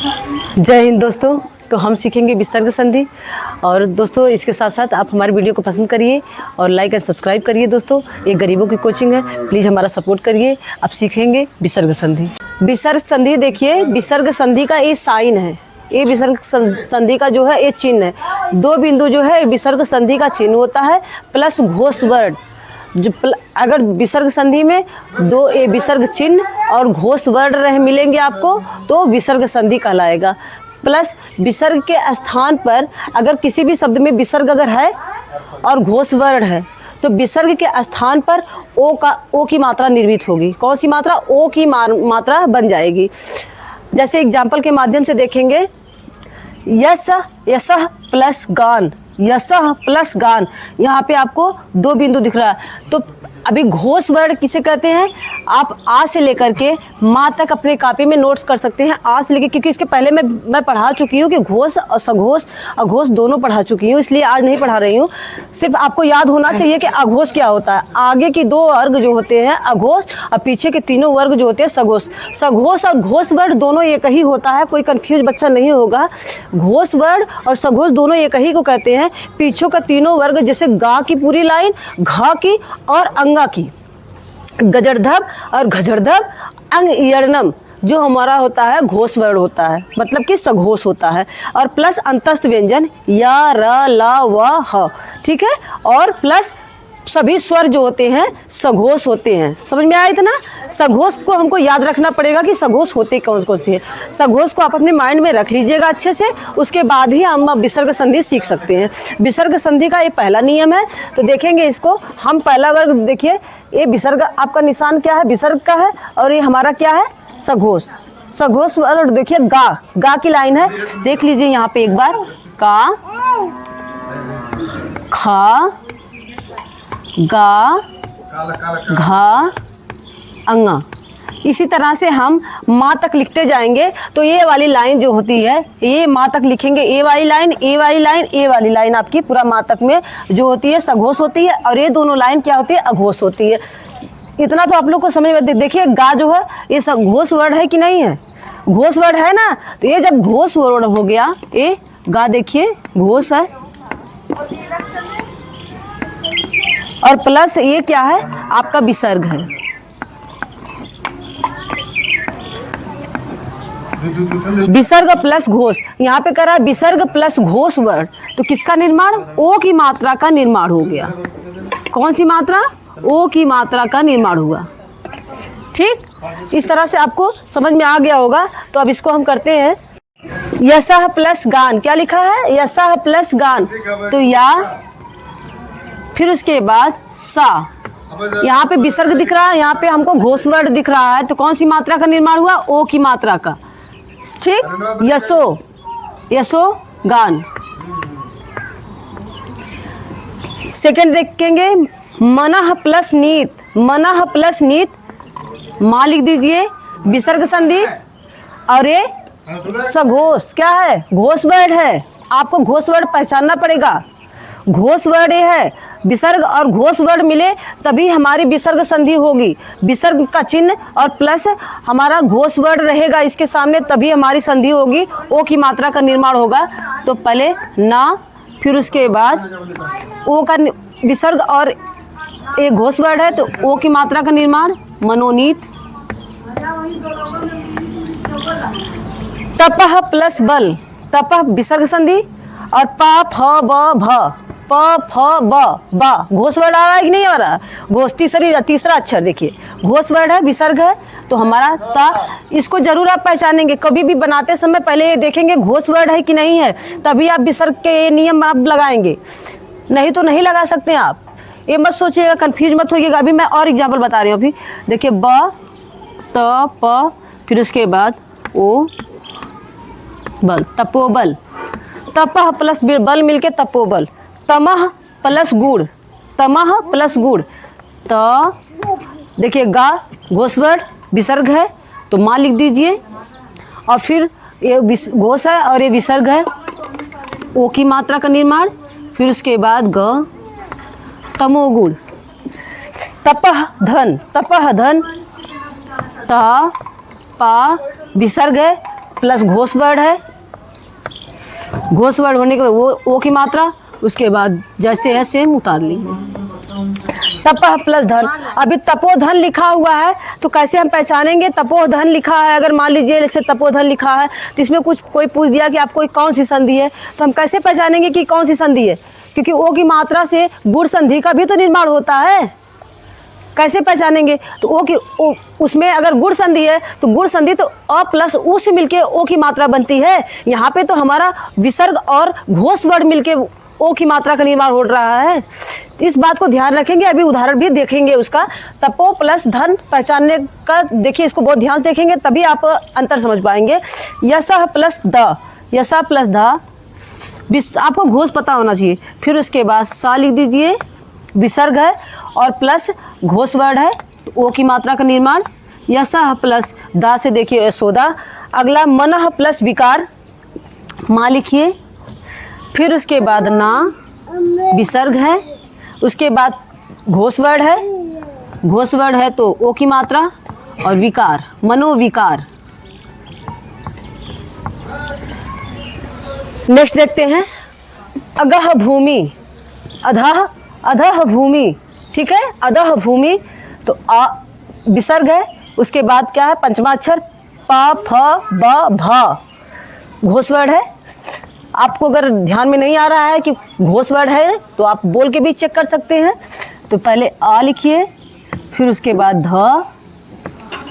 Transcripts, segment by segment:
जय हिंद दोस्तों। तो हम सीखेंगे विसर्ग संधि। और दोस्तों इसके साथ साथ आप हमारे वीडियो को पसंद करिए और लाइक एंड सब्सक्राइब करिए। दोस्तों ये गरीबों की कोचिंग है, प्लीज़ हमारा सपोर्ट करिए। अब सीखेंगे विसर्ग संधि। विसर्ग संधि देखिए, विसर्ग संधि का ये साइन है, ये विसर्ग संधि का जो है ये चिन्ह है। दो बिंदु जो है विसर्ग संधि का चिन्ह होता है, प्लस घोष वर्ड। जो अगर विसर्ग संधि में दो ए विसर्ग चिन्ह और घोष वर्ड रह मिलेंगे आपको तो विसर्ग संधि कहलाएगा। प्लस विसर्ग के स्थान पर अगर किसी भी शब्द में विसर्ग अगर है और घोष वर्ण है तो विसर्ग के स्थान पर ओ की मात्रा निर्मित होगी। कौन सी मात्रा? ओ की मात्रा बन जाएगी। जैसे एग्जाम्पल के माध्यम से देखेंगे, यस यसह प्लस गान, यसह प्लस गान। यहाँ पे आपको दो बिंदु दिख रहा है। तो अभी घोष वर्ण किसे कहते हैं? आप आ से लेकर के माँ तक अपने कॉपी में नोट्स कर सकते हैं। आ से लेकर, क्योंकि इसके पहले मैं पढ़ा चुकी हूँ कि घोष और सघोष अघोष दोनों पढ़ा चुकी हूँ, इसलिए आज नहीं पढ़ा रही हूँ। सिर्फ आपको याद होना चाहिए कि अघोष क्या होता है। आगे की दो वर्ग जो होते हैं अघोष और पीछे के तीनों वर्ग जो होते हैं सघोष। सघोष और घोष वर्ण दोनों एक ही होता है, कोई कंफ्यूज बच्चा नहीं होगा। घोष वर्ण और सघोष दोनों एक ही को कहते हैं। पीछे का तीनों वर्ग जैसे गा की पूरी लाइन, घा की और अंगा की, गजरधब और घजरधब, अंग इयर्णम जो हमारा होता है घोष वर्ण होता है, मतलब कि सघोष होता है। और प्लस अंतस्थ व्यंजन या र ला व ह, ठीक है। और प्लस सभी स्वर जो होते हैं सघोष होते हैं। समझ में आया इतना? सघोष को हमको याद रखना पड़ेगा कि सघोष होते कौन कौन से हैं। सघोष को आप अपने माइंड में रख लीजिएगा अच्छे से, उसके बाद ही हम विसर्ग संधि सीख सकते हैं। विसर्ग संधि का ये पहला नियम है। तो देखेंगे इसको हम। पहला वर्ग देखिए, ये विसर्ग आपका निशान क्या है? विसर्ग का है। और ये हमारा क्या है? सघोष। सघोष वर्ग देखिए, गा, गा की लाइन है, देख लीजिए यहाँ पे एक बार। का, खा, गा, घा, अंगा। इसी तरह से हम माँ तक लिखते जाएंगे। तो ये वाली लाइन जो होती है, ये माँ तक लिखेंगे, ए वाली लाइन, ए वाली लाइन, ए वाली लाइन आपकी पूरा माँ तक में जो होती है सघोष होती है। और ये दोनों लाइन क्या होती है? अघोष होती है। इतना तो आप लोग को समझ में। देखिए गा जो है ये सब घोष वर्ड है कि नहीं है? घोष वर्ड है ना। तो ये जब घोष वर्ड हो गया, ये गा देखिए घोष है। और प्लस ये क्या है? आपका विसर्ग है। विसर्ग प्लस घोष, यहाँ पे करा विसर्ग प्लस घोष वर्ण। तो किसका निर्माण? ओ की मात्रा का निर्माण हो गया। कौन सी मात्रा? ओ की मात्रा का निर्माण हुआ। ठीक, इस तरह से आपको समझ में आ गया होगा। तो अब इसको हम करते हैं। यशः प्लस गान, क्या लिखा है? यशः प्लस गान। तो या, फिर उसके बाद सा। यहाँ पे विसर्ग दिख रहा है, यहाँ पे हमको घोष वर्ण दिख रहा है। तो कौन सी मात्रा का निर्माण हुआ? ओ की मात्रा का। ठीक, यशो, यशो गान। सेकंड देखेंगे, मनः प्लस नीत, मनः प्लस नीत। माँ लिख दीजिए, विसर्ग संधि। और ये सघोष क्या है? घोष वर्ण है। आपको घोष वर्ण पहचानना पड़ेगा। घोष वर्ण है, विसर्ग और घोष वर्ण मिले तभी हमारी विसर्ग संधि होगी। विसर्ग का चिन्ह और प्लस हमारा घोष वर्ण रहेगा इसके सामने, तभी हमारी संधि होगी। ओ की मात्रा का निर्माण होगा। तो पहले ना, फिर उसके बाद ओ का विसर्ग और एक घोष वर्ण है तो ओ की मात्रा का निर्माण मनोनीत। तपह प्लस बल, तपह विसर्ग संधि। और प फ ब भ, प फ ब बा, घोष वर्ण आ रहा है कि नहीं आ रहा? घोष तीसरा अक्षर देखिए, घोष वर्ण है, विसर्ग है। तो हमारा ता, इसको जरूर आप पहचानेंगे। कभी भी बनाते समय पहले ये देखेंगे घोष वर्ण है कि नहीं है, तभी आप विसर्ग के नियम आप लगाएंगे, नहीं तो नहीं लगा सकते आप। ये मत सोचिएगा, कंफ्यूज मत होइएगा। अभी मैं और एग्जाम्पल बता रही हूँ। अभी देखिए, ब, त, प, फिर उसके बाद ओ, बल, तपोबल। तपह प्लस बल मिलके तपोबल। तमह प्लस गुड़, तमह प्लस गुड़। त देखिए गा घोष वर्ण, विसर्ग है तो माँ लिख दीजिए। और फिर ये घोष है और ये विसर्ग है, ओ की मात्रा का निर्माण। फिर उसके बाद ग, तमोगुण। तपह धन, तपह धन। ता, पा, विसर्ग है, प्लस घोष वर्ण है, घोष वर्ण होने के बाद वो ओ की मात्रा, उसके बाद जैसे है सेम उतार लीजिए। तपह प्लस धन, अभी तपोधन लिखा हुआ है तो कैसे हम पहचानेंगे? तपोधन लिखा है, अगर मान लीजिए जैसे तपोधन लिखा है तो इसमें कुछ कोई पूछ दिया कि आपको कौन सी संधि है, तो हम कैसे पहचानेंगे कि कौन सी संधि है? क्योंकि ओ की मात्रा से गुण संधि का भी तो निर्माण होता है, कैसे पहचानेंगे? तो ओ की उसमें अगर गुण संधि है तो गुण संधि तो अ प्लस उ से मिलके ओ की मात्रा बनती है। यहाँ पे तो हमारा विसर्ग और घोष वर्ण मिलके ओ की मात्रा का निर्माण हो रहा है। इस बात को ध्यान रखेंगे, अभी उदाहरण भी देखेंगे उसका। तपो प्लस धन पहचानने का देखिए, इसको बहुत ध्यान से देखेंगे तभी आप अंतर समझ पाएंगे। यशः प्लस द, यशः प्लस ध, आपको घोष पता होना चाहिए। फिर उसके बाद सा लिख दीजिए, विसर्ग है और प्लस घोष वर्ण है, तो ओ की मात्रा का निर्माण। यशः प्लस दा से देखिए यशोदा। अगला मनः प्लस विकार, माँ लिखिए। फिर उसके बाद ना, विसर्ग है, उसके बाद घोष वर्ण है, घोष वर्ण है तो ओ की मात्रा और विकार, मनोविकार। नेक्स्ट देखते हैं, अगह भूमि, अधः, अधः भूमि, ठीक है, अधः भूमि तो आ विसर्ग है, उसके बाद क्या है? पंचमा अक्षर प फ ब भ, घोष वर्ण है। आपको अगर ध्यान में नहीं आ रहा है कि घोष वर्ण है तो आप बोल के भी चेक कर सकते हैं। तो पहले आ लिखिए, फिर उसके बाद ध,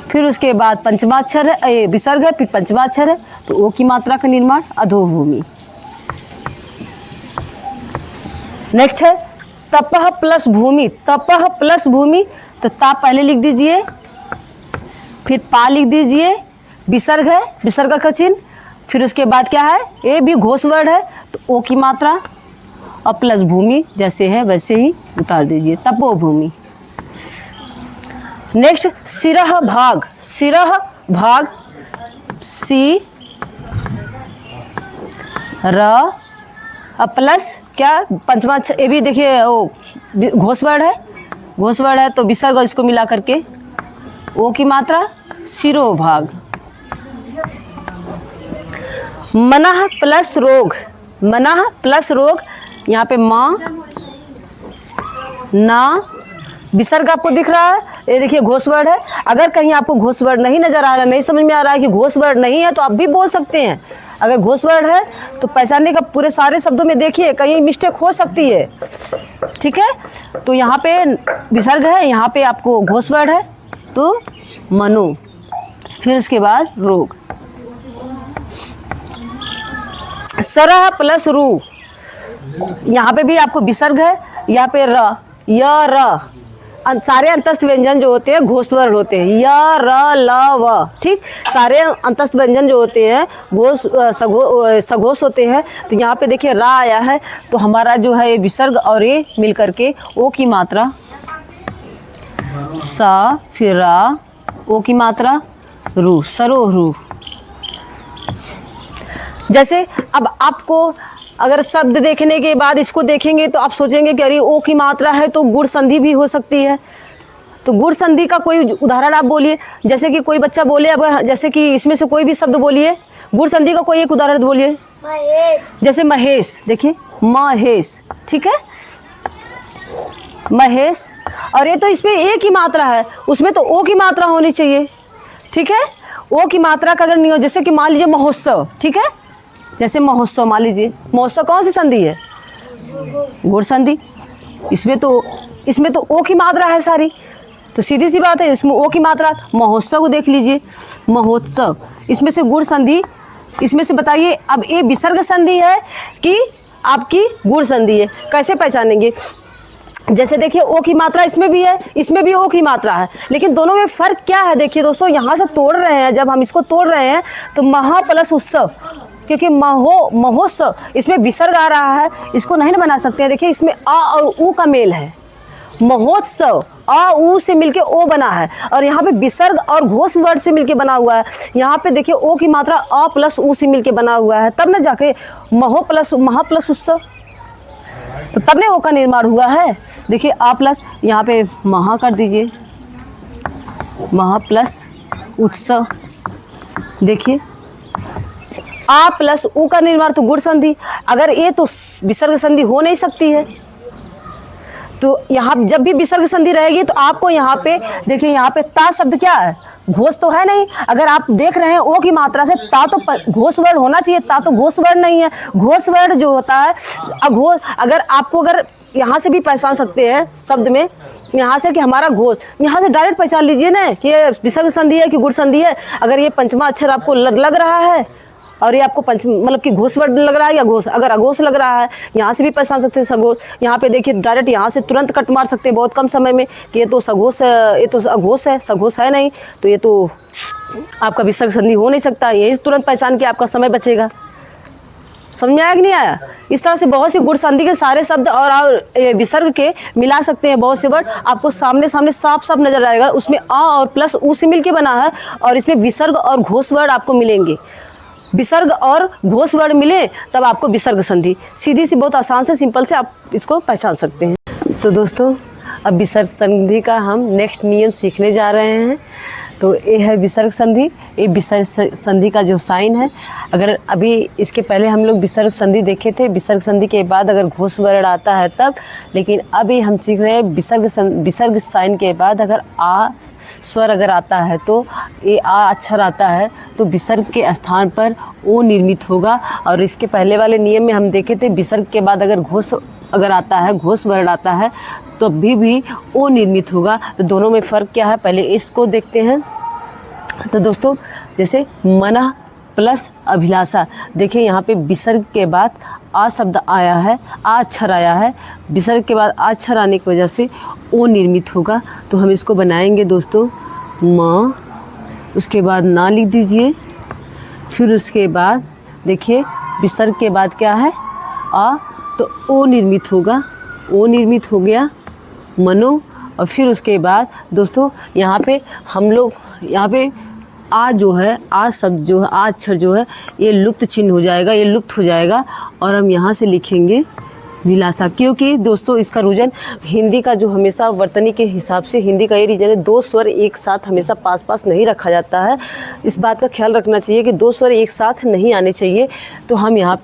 फिर उसके बाद पंचमाक्षर है, विसर्ग है, फिर पंचमाक्षर है तो ओ की मात्रा का निर्माण, अधोभूमि। नेक्स्ट है तपह प्लस भूमि, तपह प्लस भूमि तो ता पहले लिख दीजिए, फिर पा लिख दीजिए, विसर्ग है, विसर्ग का चिन्ह। फिर उसके बाद क्या है? ए भी घोष वर्ण है तो ओ की मात्रा और प्लस भूमि, जैसे है वैसे ही उतार दीजिए, तपोभूमि। नेक्स्ट सिरह भाग, सिरह भाग, सी र प्लस क्या? पंचमा ए भी देखिए ओ घोष वर्ण है, घोष वर्ण है तो विसर्ग इसको मिला करके ओ की मात्रा, शिरोभाग। मनः प्लस रोग, मनः प्लस रोग, यहाँ पे माँ ना, विसर्ग आपको दिख रहा है, ये देखिए घोष वर्ण है। अगर कहीं आपको घोष वर्ण नहीं नजर आ रहा, नहीं समझ में आ रहा है कि घोष वर्ण नहीं है तो आप भी बोल सकते हैं। अगर घोष वर्ण है तो पहचानने का पूरे सारे शब्दों में देखिए कहीं मिस्टेक हो सकती है, ठीक है। तो यहाँ पे विसर्ग है, यहाँ पे आपको घोष वर्ण है तो मनु, फिर उसके बाद रोग। सरह प्लस रू, यहाँ पे भी आपको विसर्ग है, यहाँ पे र, य र, सारे अंतस्थ व्यंजन जो होते हैं घोष वर्ण होते हैं, य र ल व, ठीक। सारे अंतस्थ व्यंजन जो होते हैं घोष सघोष होते हैं। तो यहाँ पे देखिए रा आया है तो हमारा जो है विसर्ग और ये मिल करके ओ की मात्रा, सा फिर रा, ओ की मात्रा रू, सरोरू। जैसे अब आपको अगर शब्द देखने के बाद इसको देखेंगे तो आप सोचेंगे कि अरे ओ की मात्रा है तो गुण संधि भी हो सकती है। तो गुण संधि का कोई उदाहरण आप बोलिए, जैसे कि कोई बच्चा बोले, अब जैसे कि इसमें से कोई भी शब्द बोलिए, गुण संधि का कोई एक उदाहरण बोलिए। जैसे महेश, देखिए महेश, ठीक है, महेश। और ये तो इसमें ए की मात्रा है, उसमें तो ओ की मात्रा होनी चाहिए, ठीक है। ओ की मात्रा का अगर नहीं हो, जैसे कि मान लीजिए महोत्सव, ठीक है, जैसे महोत्सव मान लीजिए, महोत्सव कौन सी संधि है? गुण संधि। इसमें तो ओ की मात्रा है सारी, तो सीधी सी बात है इसमें ओ की मात्रा। महोत्सव को देख लीजिए, महोत्सव, इसमें से गुण संधि, इसमें से बताइए अब ये विसर्ग संधि है कि आपकी गुण संधि है, कैसे पहचानेंगे? जैसे देखिए ओ की मात्रा इसमें भी है, इसमें भी ओ की मात्रा है, लेकिन दोनों में फ़र्क क्या है? देखिए दोस्तों, यहाँ से तोड़ रहे हैं, जब हम इसको तोड़ रहे हैं तो महा प्लस उत्सव, क्योंकि महोत्सव इसमें विसर्ग आ रहा है, इसको नहीं ना बना सकते हैं। देखिए इसमें आ और ऊ का मेल है, महोत्सव आ ऊ से मिलके ओ बना है, और यहाँ पे विसर्ग और घोष वर्ण से मिलके बना हुआ है। यहाँ पे देखिए ओ की मात्रा आ प्लस ऊ से मिलके बना हुआ है, तब ना जाके महा प्लस उत्सव, तो तब ने ओ का निर्माण हुआ है। देखिए आ प्लस, यहाँ पे महा कर दीजिए, महा प्लस उत्सव, देखिए आ प्लस ऊ का निर्माण तो गुण संधि, अगर ये तो विसर्ग संधि हो नहीं सकती है। तो यहाँ जब भी विसर्ग संधि रहेगी तो आपको यहाँ पे देखिए, यहाँ पे ता शब्द क्या है, घोष तो है नहीं। अगर आप देख रहे हैं ओ की मात्रा से ता तो घोष वर्ण होना चाहिए, ता तो घोष वर्ण नहीं है। घोष वर्ण जो होता है अघोष, अगर आपको अगर यहाँ से भी पहचान सकते हैं शब्द में, यहाँ से कि हमारा घोष, यहाँ से डायरेक्ट पहचान लीजिए ना कि ये विसर्ग संधि है कि गुण संधि है। अगर ये पंचमा अक्षर आपको लग रहा है और ये आपको मतलब कि घोष वर्ड लग रहा है या घोष, अगर अघोष लग रहा है यहाँ से भी पहचान सकते हैं सघोष। यहाँ पे देखिए डायरेक्ट यहाँ से तुरंत कट मार सकते हैं बहुत कम समय में कि ये तो सघोष है, ये तो अघोष है, सघोष है नहीं, तो ये तो आपका विसर्ग संधि हो नहीं सकता। यही तुरंत पहचान के आपका समय बचेगा। समझ में आया कि नहीं आया? इस तरह से बहुत सी गुण संधि के सारे शब्द और विसर्ग के मिला सकते हैं बहुत से वर्ड, आपको सामने सामने साफ साफ नजर आएगा। उसमें आ और प्लस ऊ से मिलके बना है और इसमें विसर्ग और घोष वर्ड आपको मिलेंगे। विसर्ग और घोष वर्ड मिले तब आपको विसर्ग संधि, सीधी सी बहुत आसान से सिंपल से आप इसको पहचान सकते हैं। तो दोस्तों अब विसर्ग संधि का हम नेक्स्ट नियम सीखने जा रहे हैं। तो ये है विसर्ग संधि। ये विसर्ग संधि का जो साइन है, अगर अभी इसके पहले हम लोग विसर्ग संधि देखे थे, विसर्ग संधि के बाद अगर घोष वर्ण आता है तब, लेकिन अभी हम सीख रहे हैं विसर्ग साइन के बाद अगर आ स्वर अगर आता है तो ये आ अक्षर आता है तो विसर्ग के स्थान पर ओ निर्मित होगा। और इसके पहले वाले नियम में हम देखे थे विसर्ग के बाद अगर घोष अगर आता है, घोष वर्ण आता है तो भी ओ निर्मित होगा। तो दोनों में फ़र्क क्या है पहले इसको देखते हैं। तो दोस्तों जैसे मनः प्लस अभिलाषा, देखिए यहाँ पे विसर्ग के बाद आ शब्द आया है, आ अक्षर आया है, विसर्ग के बाद आ अक्षर आने की वजह से ओ निर्मित होगा। तो हम इसको बनाएंगे दोस्तों म, उसके बाद ना लिख दीजिए, फिर उसके बाद देखिए विसर्ग के बाद क्या है आ, तो ओ निर्मित होगा, ओ निर्मित हो गया मनो। और फिर उसके बाद दोस्तों यहाँ पे हम लोग यहाँ पे आ जो है, आ शब्द जो है, आ अक्षर जो है ये लुप्त चिन्ह हो जाएगा, ये लुप्त हो जाएगा और हम यहाँ से लिखेंगे विलासा। क्योंकि दोस्तों इसका रूजन हिंदी का जो हमेशा वर्तनी के हिसाब से हिंदी का ये रीजन है, दो स्वर एक साथ हमेशा पास पास नहीं रखा जाता है। इस बात का ख्याल रखना चाहिए कि दो स्वर एक साथ नहीं आने चाहिए। तो हम यहाँ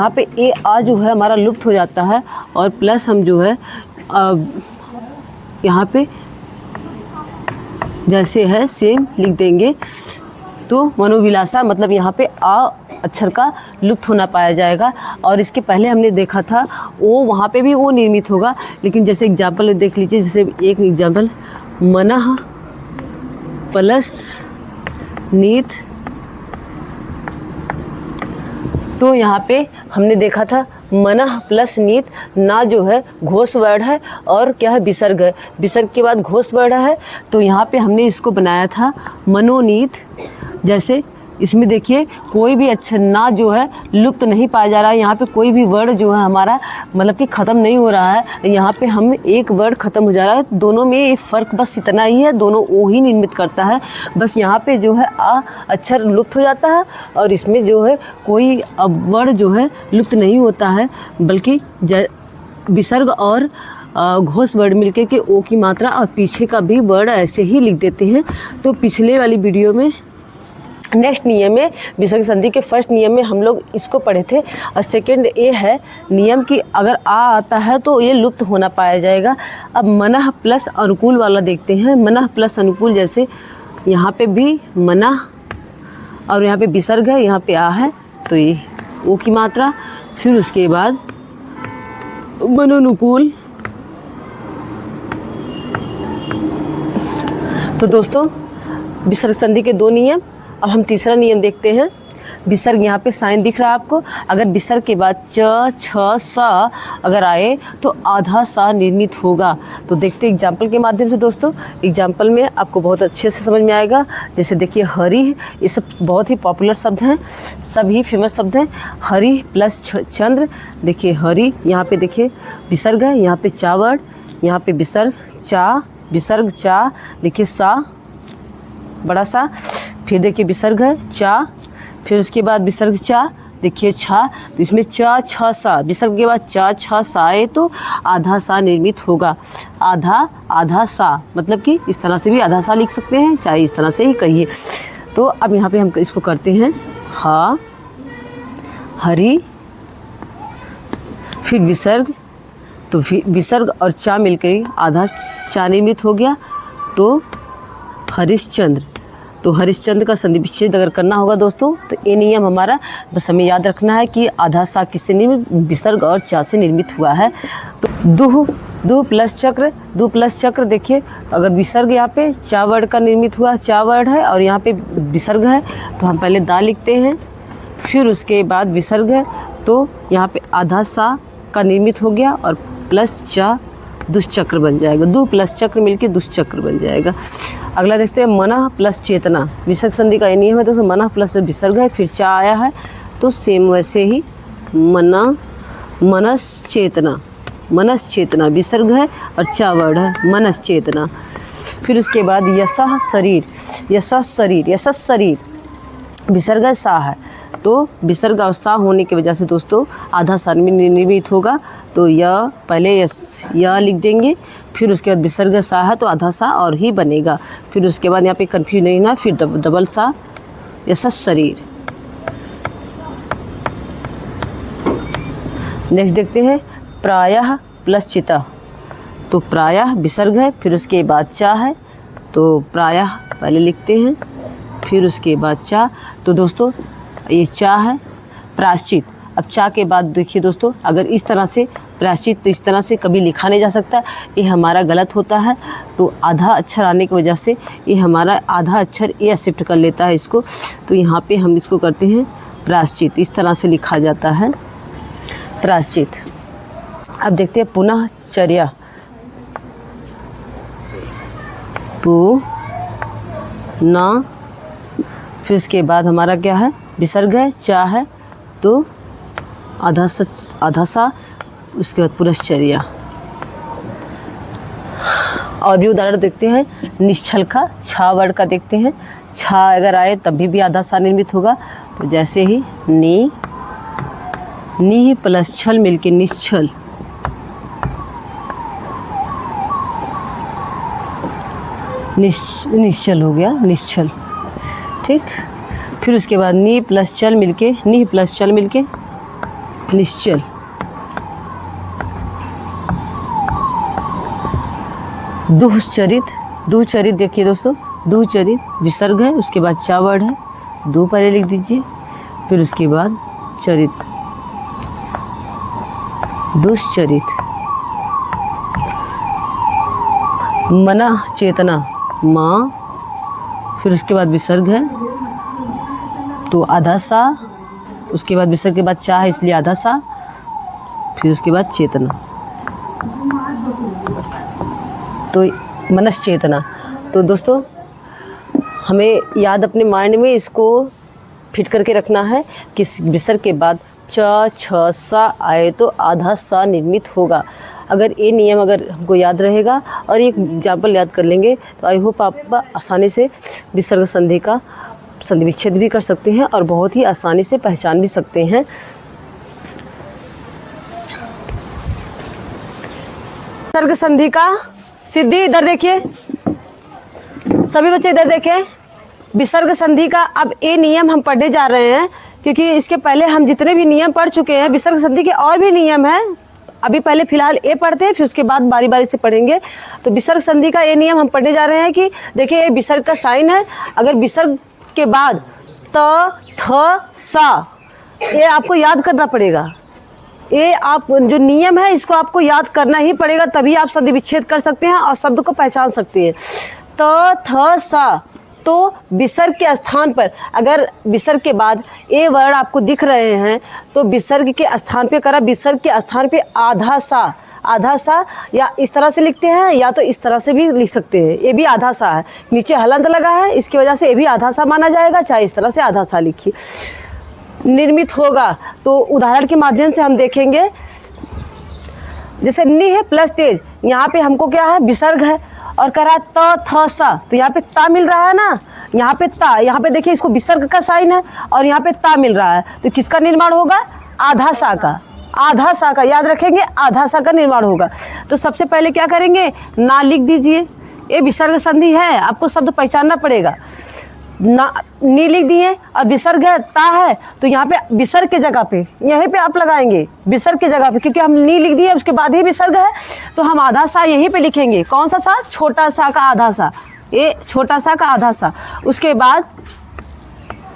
पे ए आ जो है हमारा लुप्त हो जाता है और प्लस हम जो है यहाँ पे जैसे है सेम लिख देंगे। तो मनोविलासा मतलब यहाँ पे आ अक्षर का लुप्त होना पाया जाएगा। और इसके पहले हमने देखा था ओ, वहाँ पे भी वो निर्मित होगा, लेकिन जैसे एग्जाम्पल देख लीजिए, जैसे एक एग्जाम्पल मनः प्लस नीत, तो यहाँ पे हमने देखा था मनः प्लस नीत, ना जो है घोष वर्ण है और क्या है विसर्ग है, विसर्ग के बाद घोष वर्ण है। तो यहाँ पे हमने इसको बनाया था मनोनीत। जैसे इसमें देखिए कोई भी अक्षर ना जो है लुप्त नहीं पाया जा रहा है, यहाँ पे कोई भी वर्ड जो है हमारा मतलब कि ख़त्म नहीं हो रहा है, यहाँ पे हम एक वर्ड ख़त्म हो जा रहा है। दोनों में ये फ़र्क बस इतना ही है, दोनों ओ ही निर्मित करता है। बस यहाँ पे जो है आ अक्षर लुप्त हो जाता है और इसमें जो है कोई वर्ड जो है लुप्त नहीं होता है, बल्कि विसर्ग और घोष वर्ड मिलके के ओ की मात्रा और पीछे का भी वर्ड ऐसे ही लिख देते हैं। तो पिछले वाली वीडियो में नेक्स्ट नियम में विसर्ग संधि के फर्स्ट नियम में हम लोग इसको पढ़े थे और सेकंड ये है नियम कि अगर आ आता है तो ये लुप्त होना पाया जाएगा। अब मनः प्लस अनुकूल वाला देखते हैं। मनः प्लस अनुकूल, जैसे यहाँ पे भी मनः और यहाँ पे विसर्ग है, यहाँ पे आ है तो ये ओ की मात्रा, फिर उसके बाद मनोनुकूल। तो दोस्तों विसर्ग संधि के दो नियम। अब हम तीसरा नियम देखते हैं। विसर्ग यहाँ पे साइन दिख रहा है आपको, अगर विसर्ग के बाद च छ सा अगर आए तो आधा सा निर्मित होगा। तो देखते एग्जाम्पल के माध्यम से। दोस्तों एग्जाम्पल में आपको बहुत अच्छे से समझ में आएगा। जैसे देखिए हरि, ये सब बहुत ही पॉपुलर शब्द हैं, सभी फेमस शब्द हैं। हरि प्लस चंद्र, देखिए हरि, यहाँ पे देखिए विसर्ग है, यहाँ पे चा वर्ड, यहाँ पे विसर्ग चा, विसर्ग चा, देखिए सा बड़ा सा, फिर देखिए विसर्ग है चा, फिर उसके बाद विसर्ग चा, देखिए छा, तो इसमें चा छ सा, विसर्ग के बाद चा छ सा आए तो आधा सा निर्मित होगा। आधा सा मतलब कि इस तरह से भी आधा सा लिख सकते हैं, चाहे इस तरह से ही कहिए। तो अब यहाँ पे हम इसको करते हैं हा, हरी, फिर विसर्ग, तो विसर्ग और चा मिलकर आधा चा निर्मित हो गया, तो हरिश्चंद्र। तो हरिश्चंद्र का संधि विच्छेद अगर करना होगा दोस्तों, तो ये नियम हमारा बस हमें याद रखना है कि आधा सा किससे निर्मित, विसर्ग और चा से निर्मित हुआ है। तो दू प्लस चक्र देखिए, अगर विसर्ग यहाँ पे चा वर्ड का निर्मित हुआ, चा वर्ड है और यहाँ पे विसर्ग है, तो हम पहले दा लिखते हैं, फिर उसके बाद विसर्ग है, तो यहाँ पे आधा सा का निर्मित हो गया और प्लस चा दुष्चक्र बन जाएगा। दू प्लस चक्र मिलके दुष्चक्र बन जाएगा। अगला देखते हैं मनः प्लस चेतना। विसर्ग संधि का ये नियम है दोस्तों, मनः प्लस विसर्ग है, फिर चा आया है, तो सेम वैसे ही मनस चेतना विसर्ग है और चा वर्ड है, मनस चेतना। फिर उसके बाद यशः शरीर विसर्ग है, सा है, तो विसर्ग और सा होने की वजह से दोस्तों आधा सा निर्मित होगा, तो यह पहले यह लिख देंगे, फिर उसके बाद विसर्ग सा है तो आधा सा और ही बनेगा। फिर उसके बाद यहाँ पे कंफ्यूज नहीं होना, फिर डबल सा, यशः शरीर। नेक्स्ट देखते हैं प्रायः प्लस चिता। तो प्रायः विसर्ग है, फिर उसके बाद चा है, तो प्रायः पहले लिखते हैं, फिर उसके बाद चा। तो दोस्तों ये चा है, प्रायश्चित। अब चा के बाद देखिए दोस्तों, अगर इस तरह से प्रायश्चित, तो इस तरह से कभी लिखा नहीं जा सकता, ये हमारा गलत होता है। तो आधा अक्षर आने की वजह से ये हमारा आधा अक्षर ये एक्सेप्ट कर लेता है इसको, तो यहाँ पे हम इसको करते हैं प्रायश्चित, इस तरह से लिखा जाता है प्रायश्चित। अब देखते हैं पुनः चर्या। ना, फिर उसके बाद हमारा क्या है, विसर्ग है, चा है, तो आधा सा, उसके बाद पुनश्चर्या। और भी उदाहरण देखते हैं, निश्चल का, छा वर्ड का देखते हैं। छा अगर आए तभी भी आधा सा निर्मित होगा, तो जैसे ही नी प्लस छल मिलके निश्चल, निश्चल हो गया, निश्चल, ठीक। फिर उसके बाद नी प्लस चल मिलके निश्चल। दुश्चरित देखिए दोस्तों, दुश्चरित विसर्ग है, उसके बाद चा वर्ड है, दो पहले लिख दीजिए, फिर उसके बाद चरित, दुश्चरित। मना चेतना, माँ, फिर उसके बाद विसर्ग है, तो आधा सा, उसके बाद विसर्ग के बाद चा है इसलिए आधा सा, फिर उसके बाद चेतना, तो मनस चेतना। तो दोस्तों हमें याद अपने माइंड में इसको फिट करके रखना है कि विसर्ग के बाद च छ सा आए तो आधा सा निर्मित होगा। अगर ये नियम अगर हमको याद रहेगा और एक एग्जाम्पल याद कर लेंगे, तो आई होप आप आसानी से विसर्ग संधि का संधि विच्छेद भी कर सकते हैं और बहुत ही आसानी से पहचान भी सकते हैं। विसर्ग संधि का सिद्धि, इधर देखिए, सभी बच्चे इधर देखें। विसर्ग संधि का अब ये नियम हम पढ़ने जा रहे हैं, क्योंकि इसके पहले हम जितने भी नियम पढ़ चुके हैं, विसर्ग संधि के और भी नियम हैं। अभी पहले फिलहाल ये पढ़ते हैं, फिर उसके बाद बारी बारी से पढ़ेंगे। तो विसर्ग संधि का ये नियम हम पढ़ने जा रहे हैं कि देखिए ये विसर्ग का साइन है, अगर विसर्ग के बाद त थ सा, ये आपको याद करना पड़ेगा। ये आप जो नियम है इसको आपको याद करना ही पड़ेगा, तभी आप संधि विच्छेद कर सकते हैं और शब्द को पहचान सकते हैं। त थ सा, तो विसर्ग के स्थान पर, अगर विसर्ग के बाद ए वर्ड आपको दिख रहे हैं तो विसर्ग के स्थान पे करा, विसर्ग के स्थान पे आधा सा या इस तरह से लिखते हैं या तो इस तरह से भी लिख सकते हैं। ये भी आधा सा है, नीचे हलंत लगा है, इसकी वजह से ये भी आधा सा माना जाएगा, चाहे इस तरह से आधा सा लिखिए। निर्मित होगा तो उदाहरण के माध्यम से हम देखेंगे। जैसे नि है प्लस तेज, यहाँ पे हमको क्या है, विसर्ग है और कह रहा है त थ सा, तो यहाँ पे ता मिल रहा है ना, यहाँ पे ता, यहाँ पे देखिए इसको विसर्ग का साइन है और यहाँ पे ता मिल रहा है, तो किसका निर्माण होगा, आधा सा का, याद रखेंगे, आधा सा का निर्माण होगा। तो सबसे पहले क्या करेंगे, ना लिख दीजिए, ये विसर्ग संधि है, आपको शब्द पहचानना पड़ेगा। ना नी लिख दिए और विसर्ग है ता है, तो यहाँ पे विसर्ग के जगह पे यहीं पे आप लगाएंगे विसर्ग के जगह पे, क्योंकि हम नी लिख दिए उसके बाद ही विसर्ग है, तो हम आधा सा यहीं पे लिखेंगे। कौन सा सा? छोटा सा का आधा सा, ये छोटा सा का आधा सा। उसके बाद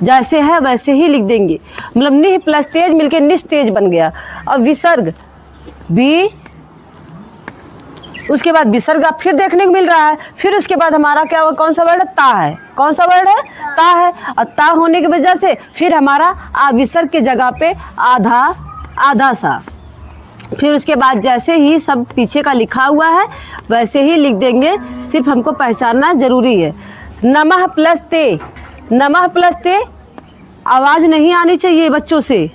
जैसे है वैसे ही लिख देंगे, मतलब निह प्लस तेज मिलके निस्तेज बन गया। अब विसर्ग बी, उसके बाद विसर्ग आप फिर देखने को मिल रहा है। फिर उसके बाद हमारा क्या हुआ? कौन सा वर्ड है? ता है। कौन सा वर्ड है? ता है। और ता होने की वजह से फिर हमारा विसर्ग के जगह पे आधा आधा सा। फिर उसके बाद जैसे ही सब पीछे का लिखा हुआ है वैसे ही लिख देंगे, सिर्फ हमको पहचानना जरूरी है। नमः प्लस ते, नमः प्लस ते, आवाज़ नहीं आनी चाहिए बच्चों से।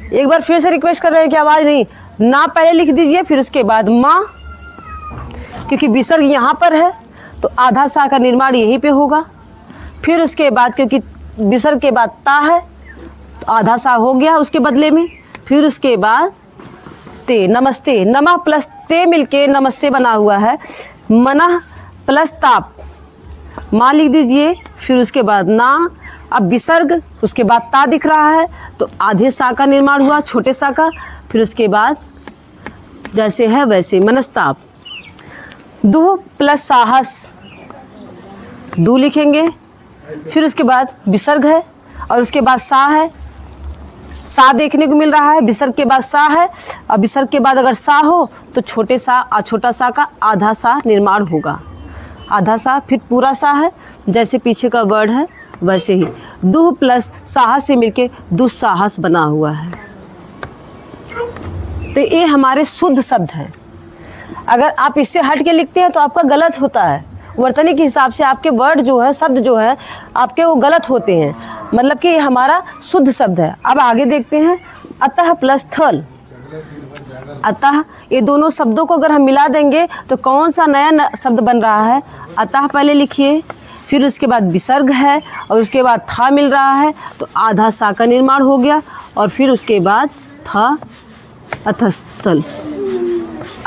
एक बार फिर से रिक्वेस्ट कर रहे हैं कि आवाज़ नहीं, ना पहले लिख दीजिए फिर उसके बाद माँ, क्योंकि विसर्ग यहाँ पर है तो आधा सा का निर्माण यहीं पे होगा। फिर उसके बाद क्योंकि विसर्ग के बाद ता है तो आधा सा हो गया उसके बदले में। फिर उसके बाद ते, नमस्ते, नमः प्लस ते मिलके नमस्ते बना हुआ है। मनः प्लस ताप, माँ लिख दीजिए फिर उसके बाद ना। अब विसर्ग उसके बाद ता दिख रहा है तो आधे सा का निर्माण हुआ, छोटे सा का। फिर उसके बाद जैसे है वैसे मनस्ताप। दुह प्लस साहस, दू लिखेंगे। फिर उसके बाद विसर्ग है और उसके बाद सा है, सा देखने को मिल रहा है। विसर्ग के बाद सा है, और विसर्ग के बाद अगर सा हो तो छोटे सा छोटा सा का आधा सा निर्माण होगा। आधा सा फिर पूरा सा है, जैसे पीछे का वर्ड है वैसे ही। दुह प्लस साहस से मिलके दुस्साहस बना हुआ है। तो ये हमारे शुद्ध शब्द हैं। अगर आप इससे हट के लिखते हैं तो आपका गलत होता है। वर्तनी के हिसाब से आपके वर्ड जो है, शब्द जो है आपके वो गलत होते हैं, मतलब कि ये हमारा शुद्ध शब्द है। अब आगे देखते हैं। अतः प्लस थल, अतः ये दोनों शब्दों को अगर हम मिला देंगे तो कौन सा नया शब्द बन रहा है? अतः पहले लिखिए, फिर उसके बाद विसर्ग है और उसके बाद था मिल रहा है तो आधा सा का निर्माण हो गया। और फिर उसके बाद था अतस्थल,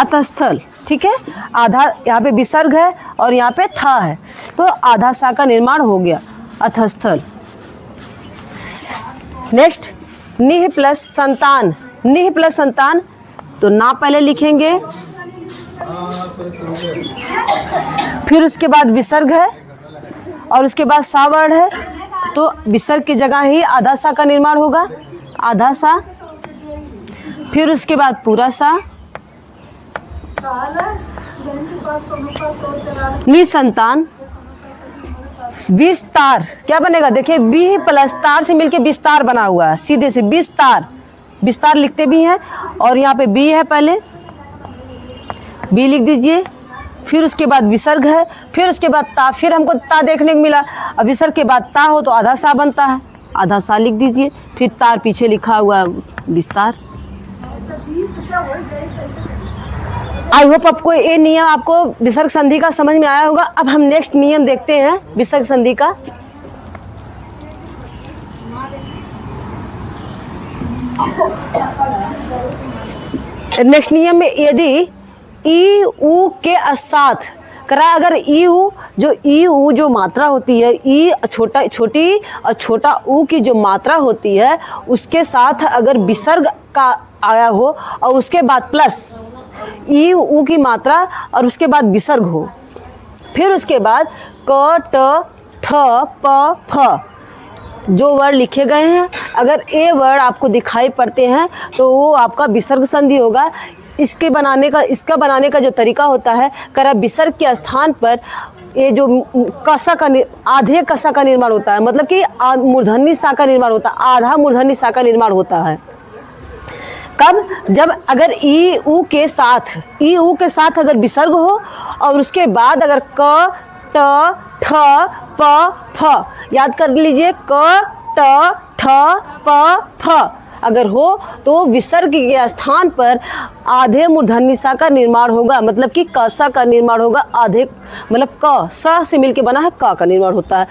अतस्थल, ठीक है। आधा यहाँ पे विसर्ग है और यहाँ पे था है तो आधा सा का निर्माण हो गया, अतस्थल। नेक्स्ट निह प्लस संतान, निह प्लस संतान, तो ना पहले लिखेंगे फिर उसके बाद विसर्ग है और उसके बाद सा वर्ड है तो विसर्ग की जगह ही आधा सा का निर्माण होगा, आधा सा। फिर उसके बाद पूरा सा। निसंतान, विस्तार क्या बनेगा? देखिए बी प्लस तार से मिलके विस्तार बना हुआ है, सीधे से विस्तार, विस्तार लिखते भी हैं। और यहाँ पे बी है, पहले बी लिख दीजिए, फिर उसके बाद विसर्ग है, फिर उसके बाद ता, फिर हमको ता देखने को मिला। अब विसर्ग के बाद ता हो तो आधा सा बनता है, आधा सा लिख दीजिए, फिर तार पीछे लिखा हुआ विस्तार। आई होप आपको ये नियम, आपको विसर्ग संधि का समझ में आया होगा। अब हम नेक्स्ट नियम देखते हैं विसर्ग संधि का। नेक्स्ट नियम में यदि ई ऊ के साथ करा, अगर ई ऊ जो मात्रा होती है, ई छोटी और छोटा ऊ की जो मात्रा होती है उसके साथ अगर विसर्ग का आया हो और उसके बाद प्लस ई ऊ की मात्रा और उसके बाद विसर्ग हो, फिर उसके बाद क ट ठ प फ जो वर्ड लिखे गए हैं, अगर ये वर्ड आपको दिखाई पड़ते हैं तो वो आपका विसर्ग संधि होगा। इसका बनाने का जो तरीका होता है, करा विसर्ग के स्थान पर ये जो कसा का आधे कसा का निर्माण होता है, मतलब कि मूर्धन्य सा का निर्माण होता है, आधा मूर्धन्य सा का निर्माण होता है। कब? जब अगर ई ऊ के साथ अगर विसर्ग हो और उसके बाद अगर क ट ठ प फ, याद कर लीजिए, क ट ठ प फ अगर हो तो विसर्ग के स्थान पर आधे मूर्धन्य सा का निर्माण होगा, मतलब कि कसा का निर्माण होगा। आधे मतलब क सा से मिलके बना है, का निर्माण होता है।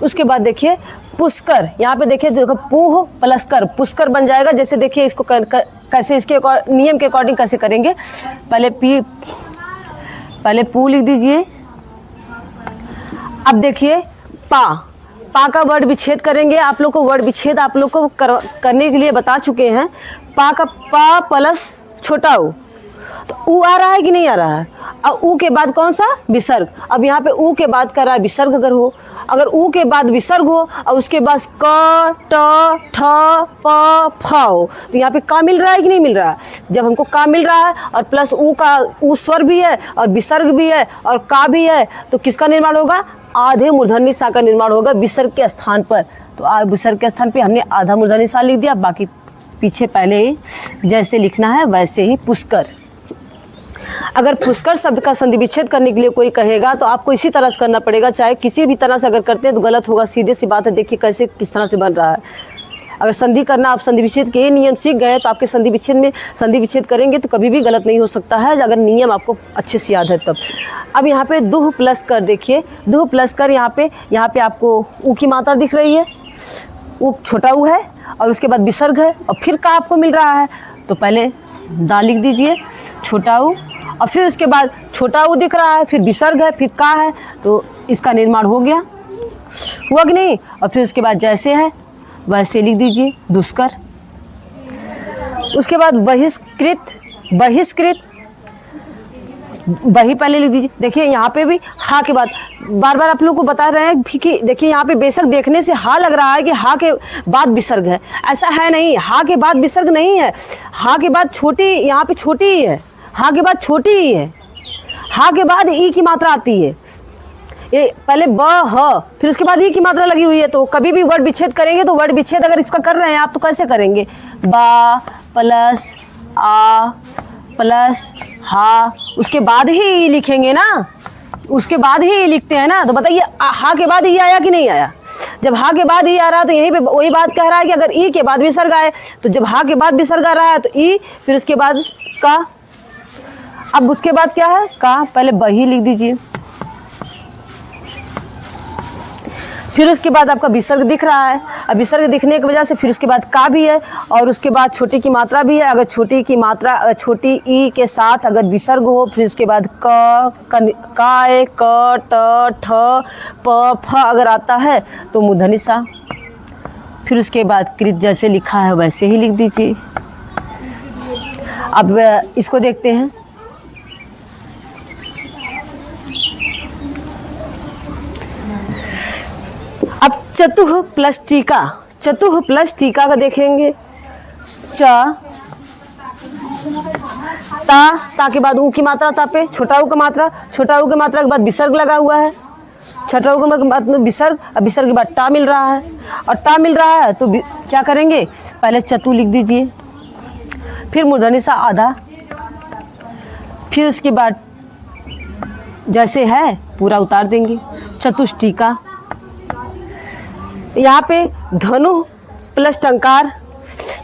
उसके बाद देखिए पुष्कर, यहाँ पे देखिए, देखो पूह प्लस कर, पुष्कर बन जाएगा। जैसे देखिए इसको कैसे, इसके नियम के अकॉर्डिंग कैसे करेंगे। पहले पू लिख दीजिए। अब देखिए पा, पा का वर्ड विच्छेद करेंगे। आप लोग को वर्ड विच्छेद आप लोग को करने के लिए बता चुके हैं। पा का पा प्लस छोटा ऊ, तो ऊ आ रहा है कि नहीं आ रहा है। अब ऊ के बाद कौन सा विसर्ग। अब यहाँ पे ऊ के बाद कर रहा है विसर्ग। अगर ऊ के बाद विसर्ग हो और उसके बाद क ट ठ प फ हो तो यहाँ पे का मिल रहा है कि नहीं मिल रहा है। जब हमको का मिल रहा है और प्लस ऊ का ऊ स्वर भी है और विसर्ग भी है और का भी है तो किसका निर्माण होगा, आधे मूर्धन्य सा का निर्माण होगा विसर्ग के स्थान पर। तो विसर्ग के स्थान पे हमने आधा मूर्धन्य सा लिख दिया, बाकी पीछे पहले जैसे लिखना है वैसे ही पुष्कर। अगर पुष्कर शब्द का संधि विच्छेद करने के लिए कोई कहेगा तो आपको इसी तरह से करना पड़ेगा, चाहे किसी भी तरह से अगर करते हैं तो गलत होगा। सीधे सी बात है, देखिए कैसे किस तरह से बन रहा है। अगर संधि करना आप संधि विच्छेद के नियम सीख गए तो आपके संधि विच्छेद में संधि विच्छेद करेंगे तो कभी भी गलत नहीं हो सकता है, अगर नियम आपको अच्छे से याद है तब। अब यहाँ पे दुह प्लस कर देखिए, दुह प्लस कर यहाँ पे आपको ऊ की मात्रा दिख रही है। ऊ छोटा ऊ है और उसके बाद विसर्ग है और फिर का आपको मिल रहा है। तो पहले दा लिख दीजिए छोटा ऊ और फिर उसके बाद छोटा ऊ दिख रहा है, फिर विसर्ग है, फिर का है, तो इसका निर्माण हो गया, हुआ कि नहीं। और फिर उसके बाद जैसे है वैसे लिख दीजिए दुष्कर। उसके बाद बहिष्कृत, वही पहले लिख दीजिए। देखिए यहाँ पे भी हा के बाद बार बार आप लोग को बता रहे हैं कि देखिए यहाँ पे बेशक देखने से हा लग रहा है कि हा के बाद विसर्ग है, ऐसा है नहीं। हा के बाद विसर्ग नहीं है, हा के बाद छोटी, यहाँ पे छोटी ही है, हा के बाद छोटी ही है, हा के बाद ई की मात्रा आती है। ये पहले ब ह फिर उसके बाद ई की मात्रा लगी हुई है। तो कभी भी वर्ड विच्छेद करेंगे तो वर्ड विच्छेद अगर इसका कर रहे हैं आप तो कैसे करेंगे, बा प्लस आ प्लस हा, उसके बाद ही ई लिखेंगे ना, उसके बाद ही ई लिखते हैं ना। तो बताइए हा के बाद ई आया कि नहीं आया। जब हा के बाद ई आ रहा है तो यहीं पे वही बात कह रहा है कि अगर ई के बाद विसर्ग आए तो जब हा के बाद विसर्ग आ रहा है तो ई, फिर उसके बाद का। अब उसके बाद क्या है का, पहले बही लिख दीजिए, फिर उसके बाद आपका विसर्ग दिख रहा है। अब विसर्ग दिखने की वजह से फिर उसके बाद का भी है और उसके बाद छोटी की मात्रा भी है। अगर छोटी की मात्रा छोटी ई के साथ अगर विसर्ग हो फिर उसके बाद का ए क ट ठ प फ अगर आता है तो मूर्धन्य सा। फिर उसके बाद कृत जैसे लिखा है वैसे ही लिख दीजिए। अब इसको देखते हैं। अब चतुह प्लस टीका, चतुह प्लस टीका का देखेंगे। च ता के बाद ऊ की मात्रा, ता पे छोटा ऊ का मात्रा, छोटा ऊ की मात्रा के बाद विसर्ग लगा हुआ है, छोटा ऊ के बाद विसर्ग, अब विसर्ग के बाद टा मिल रहा है और टा मिल रहा है तो क्या करेंगे, पहले चतु लिख दीजिए, फिर मूर्धन्य सा आधा, फिर उसके बाद जैसे है पूरा उतार देंगे। चतुष्टिका, यहाँ पे धनु प्लस टंकार,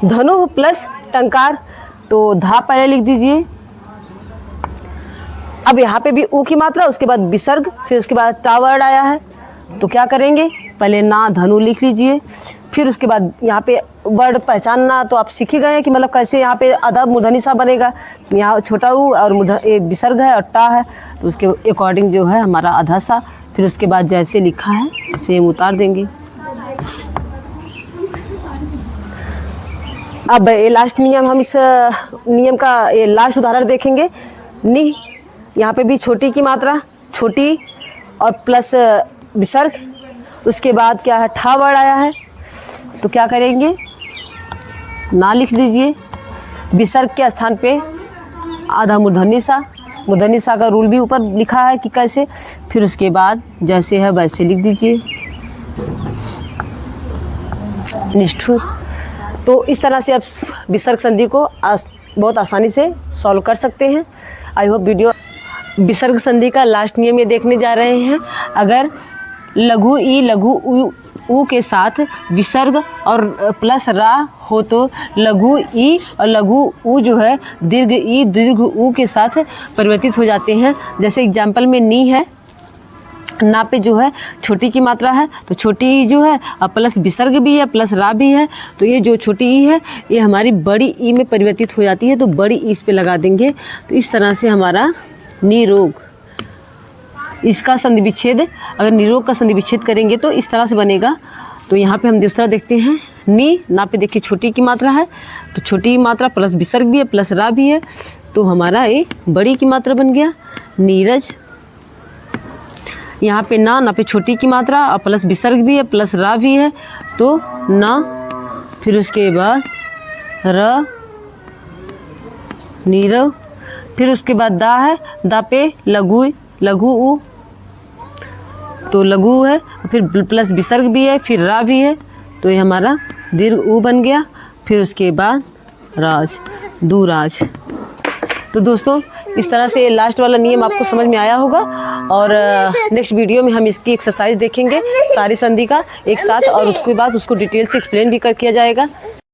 धनु प्लस टंकार, तो धा पहले लिख दीजिए। अब यहाँ पे भी ऊ की मात्रा, उसके बाद विसर्ग, फिर उसके बाद टा वर्ड आया है तो क्या करेंगे, पहले ना धनु लिख लीजिए। फिर उसके बाद यहाँ पे वर्ड पहचानना तो आप सीख ही गए कि मतलब कैसे यहाँ पे आधा मूर्धन्य सा बनेगा। यहाँ छोटा ऊ और विसर्ग है और टा है तो उसके अकॉर्डिंग जो है हमारा आधा सा, फिर उसके बाद जैसे लिखा है सेम उतार देंगे। अब ये लास्ट नियम, हम इस नियम का ये लास्ट उदाहरण देखेंगे। नि, यहाँ पे भी छोटी की मात्रा, छोटी और प्लस विसर्ग, उसके बाद क्या है ठा वर्ड आया है तो क्या करेंगे, ना लिख दीजिए, विसर्ग के स्थान पे आधा मूर्धन्य सा, मूर्धन्य सा का रूल भी ऊपर लिखा है कि कैसे, फिर उसके बाद जैसे है वैसे लिख दीजिए। निष्ठुर, तो इस तरह से आप विसर्ग संधि को बहुत आसानी से सॉल्व कर सकते हैं। I hope video. विसर्ग संधि का लास्ट नियम ये देखने जा रहे हैं। अगर लघु ई लघु ऊ के साथ विसर्ग और प्लस रा हो तो लघु ई और लघु ऊ जो है दीर्घ ई दीर्घ ऊ के साथ परिवर्तित हो जाते हैं। जैसे एग्जाम्पल में नी है, ना पे जो है छोटी की मात्रा है तो छोटी ई जो है और प्लस विसर्ग भी है प्लस रा भी है तो ये जो छोटी ई है ये हमारी बड़ी ई में परिवर्तित हो जाती है तो बड़ी ई इस पे लगा देंगे। तो इस तरह से हमारा निरोग इसका संधि विच्छेद, अगर निरोग का संधि विच्छेद करेंगे तो इस तरह से बनेगा। तो यहाँ पे हम दूसरा देखते हैं, नी ना पे देखिए छोटी की मात्रा है, तो छोटी की मात्रा प्लस विसर्ग भी है प्लस रा भी है, तो हमारा ये बड़ी की मात्रा बन गया नीरज। यहाँ पे ना पे छोटी की मात्रा और प्लस विसर्ग भी है प्लस रा भी है, तो ना, फिर उसके बाद र नीरव, फिर उसके बाद दा है, दा पे लघु उ, तो लघु है, फिर प्लस विसर्ग भी है फिर रा भी है, तो ये हमारा दीर्घ उ बन गया। फिर उसके बाद राज, दुराज। तो दोस्तों इस तरह से लास्ट वाला नियम आपको समझ में आया होगा, और नेक्स्ट वीडियो में हम इसकी एक्सरसाइज देखेंगे सारी संधि का एक साथ, और उसके बाद उसको डिटेल से एक्सप्लेन भी किया जाएगा।